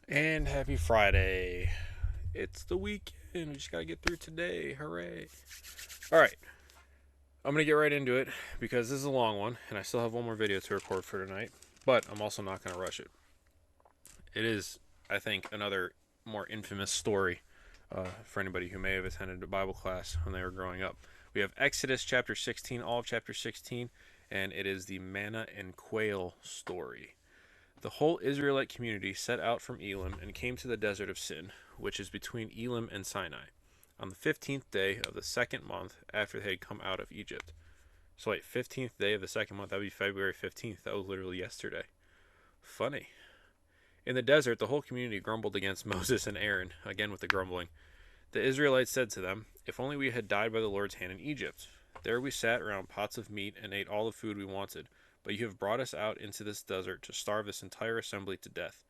And happy Friday. It's the weekend. We just gotta get through today. Hooray. Alright, I'm gonna get right into it because this is a long one and I still have one more video to record for tonight, but I'm also not gonna rush it. It is, I think, another more infamous story for anybody who may have attended a Bible class when they were growing up. We have Exodus chapter 16, all of chapter 16, and it is the Manna and Quail story. The whole Israelite community set out from Elim and came to the desert of Sin, which is between Elim and Sinai, on the 15th day of the second month after they had come out of Egypt. So, wait, 15th day of the second month? That would be February 15th. That was literally yesterday. Funny. In the desert, the whole community grumbled against Moses and Aaron, again with the grumbling. The Israelites said to them, "If only we had died by the Lord's hand in Egypt. There we sat around pots of meat and ate all the food we wanted, but you have brought us out into this desert to starve this entire assembly to death."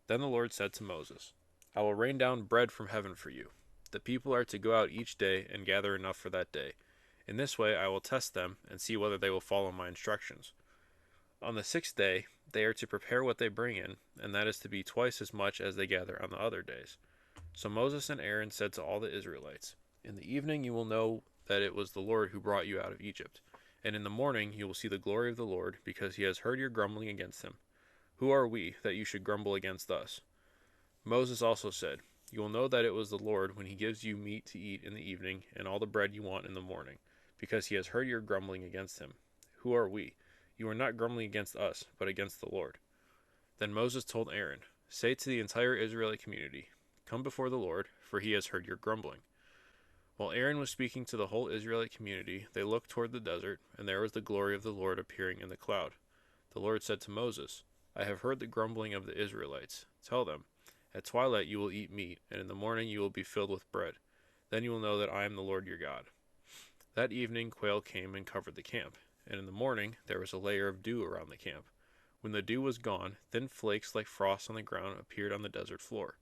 Then the Lord said to Moses, "I will rain down bread from heaven for you. The people are to go out each day and gather enough for that day. In this way I will test them and see whether they will follow my instructions. On the sixth day they are to prepare what they bring in, and that is to be twice as much as they gather on the other days." So Moses and Aaron said to all the Israelites, "In the evening you will know that it was the Lord who brought you out of Egypt, and in the morning you will see the glory of the Lord, because he has heard your grumbling against him. Who are we that you should grumble against us?" Moses also said, "You will know that it was the Lord when he gives you meat to eat in the evening and all the bread you want in the morning, because he has heard your grumbling against him. Who are we? You are not grumbling against us, but against the Lord." Then Moses told Aaron, "Say to the entire Israelite community, 'Come before the Lord, for he has heard your grumbling.'" While Aaron was speaking to the whole Israelite community, they looked toward the desert, and there was the glory of the Lord appearing in the cloud. The Lord said to Moses, "I have heard the grumbling of the Israelites. Tell them, 'At twilight you will eat meat, and in the morning you will be filled with bread. Then you will know that I am the Lord your God.'" That evening quail came and covered the camp, and in the morning there was a layer of dew around the camp. When the dew was gone, thin flakes like frost on the ground appeared on the desert floor.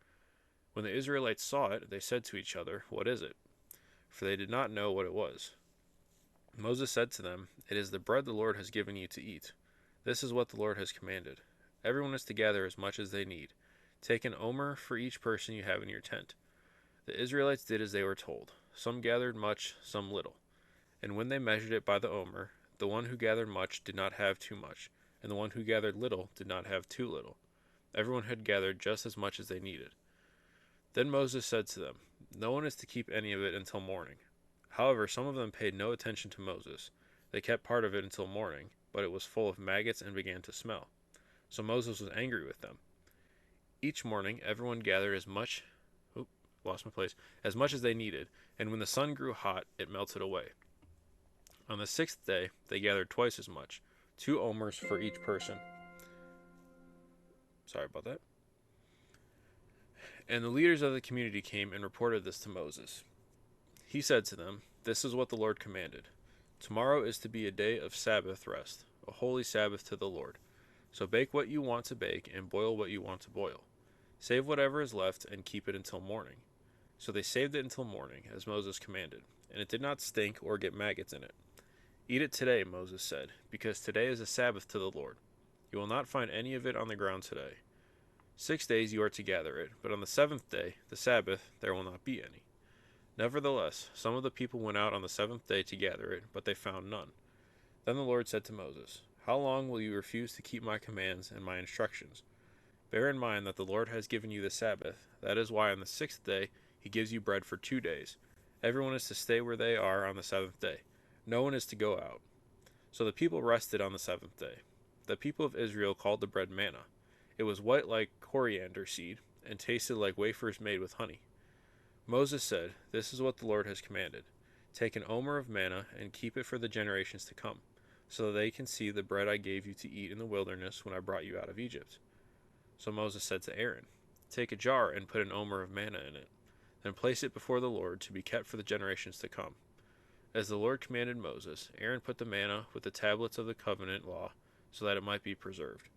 When the Israelites saw it, they said to each other, "What is it?" For they did not know what it was. Moses said to them, "It is the bread the Lord has given you to eat. This is what the Lord has commanded. Everyone is to gather as much as they need. Take an omer for each person you have in your tent." The Israelites did as they were told. Some gathered much, some little. And when they measured it by the omer, the one who gathered much did not have too much, and the one who gathered little did not have too little. Everyone had gathered just as much as they needed. Then Moses said to them, "No one is to keep any of it until morning." However, some of them paid no attention to Moses. They kept part of it until morning, but it was full of maggots and began to smell. So Moses was angry with them. Each morning, everyone gathered as much, oop, lost my place, as much as they needed, and when the sun grew hot, it melted away. On the sixth day, they gathered twice as much, 2 omers for each person. Sorry about that. And the leaders of the community came and reported this to Moses. He said to them, "This is what the Lord commanded. Tomorrow is to be a day of Sabbath rest, a holy Sabbath to the Lord. So bake what you want to bake and boil what you want to boil. Save whatever is left and keep it until morning." So they saved it until morning, as Moses commanded, and it did not stink or get maggots in it. "Eat it today," Moses said, "because today is a Sabbath to the Lord. You will not find any of it on the ground today. 6 days you are to gather it, but on the seventh day, the Sabbath, there will not be any." Nevertheless, some of the people went out on the seventh day to gather it, but they found none. Then the Lord said to Moses, "How long will you refuse to keep my commands and my instructions? Bear in mind that the Lord has given you the Sabbath. That is why on the sixth day he gives you bread for 2 days. Everyone is to stay where they are on the seventh day. No one is to go out." So the people rested on the seventh day. The people of Israel called the bread manna. It was white like coriander seed, and tasted like wafers made with honey. Moses said, "This is what the Lord has commanded. Take an omer of manna and keep it for the generations to come, so that they can see the bread I gave you to eat in the wilderness when I brought you out of Egypt." So Moses said to Aaron, "Take a jar and put an omer of manna in it. Then place it before the Lord to be kept for the generations to come." As the Lord commanded Moses, Aaron put the manna with the tablets of the covenant law so that it might be preserved.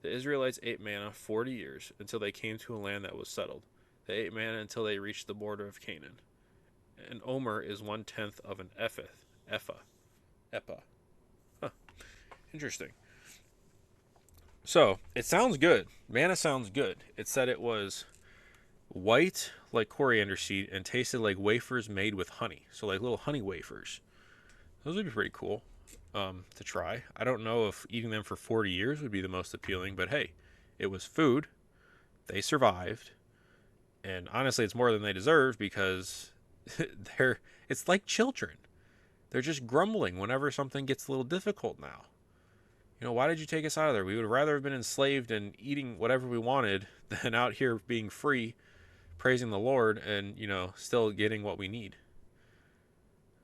The Israelites ate manna 40 years until they came to a land that was settled. They ate manna until they reached the border of Canaan. An omer is 1/10 of an ephah. Ephah. Huh. Interesting. So it sounds good. Manna sounds good. It said it was white like coriander seed and tasted like wafers made with honey. So like little honey wafers. Those would be pretty cool to try. I don't know if eating them for 40 years would be the most appealing, but hey, it was food. They survived, and honestly, it's more than they deserve because they're. It's like children. They're just grumbling whenever something gets a little difficult now. You know, why did you take us out of there? We would rather have been enslaved and eating whatever we wanted than out here being free, praising the Lord, and still getting what we need.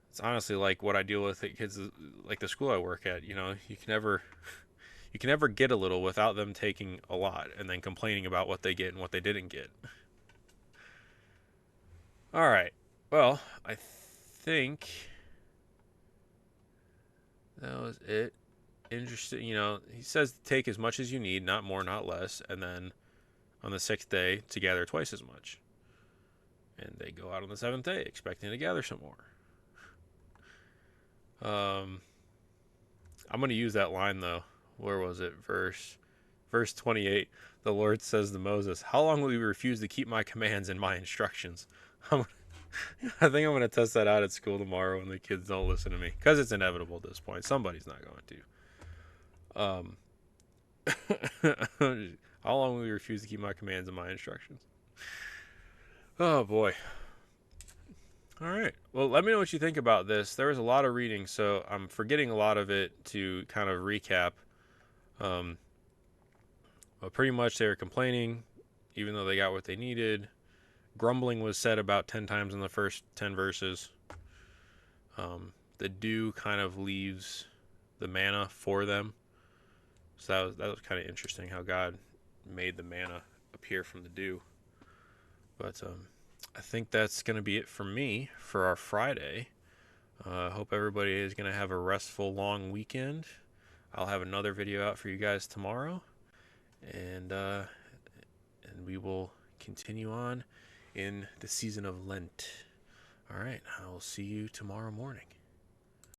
It's honestly like what I deal with at kids, like the school I work at. You can never get a little without them taking a lot and then complaining about what they get and what they didn't get. All right. Well, I think that was it. Interesting. He says take as much as you need, not more, not less, and then on the sixth day to gather twice as much. And they go out on the seventh day expecting to gather some more. I'm going to use that line though. Where was it? Verse 28. The Lord says to Moses, "How long will you refuse to keep my commands and my instructions?" I think I'm going to test that out at school tomorrow when the kids don't listen to me, because it's inevitable at this point. Somebody's not going to. How long will you refuse to keep my commands and my instructions? Oh boy. All right. Well, let me know what you think about this. There was a lot of reading, so I'm forgetting a lot of it to kind of recap. Um, but pretty much they were complaining, even though they got what they needed. Grumbling was said about 10 times in the first 10 verses. The dew kind of leaves the manna for them. So that was kind of interesting how God made the manna appear from the dew. But I think that's going to be it for me for our Friday. I hope everybody is going to have a restful, long weekend. I'll have another video out for you guys tomorrow. And we will continue on in the season of Lent. All right, I will see you tomorrow morning.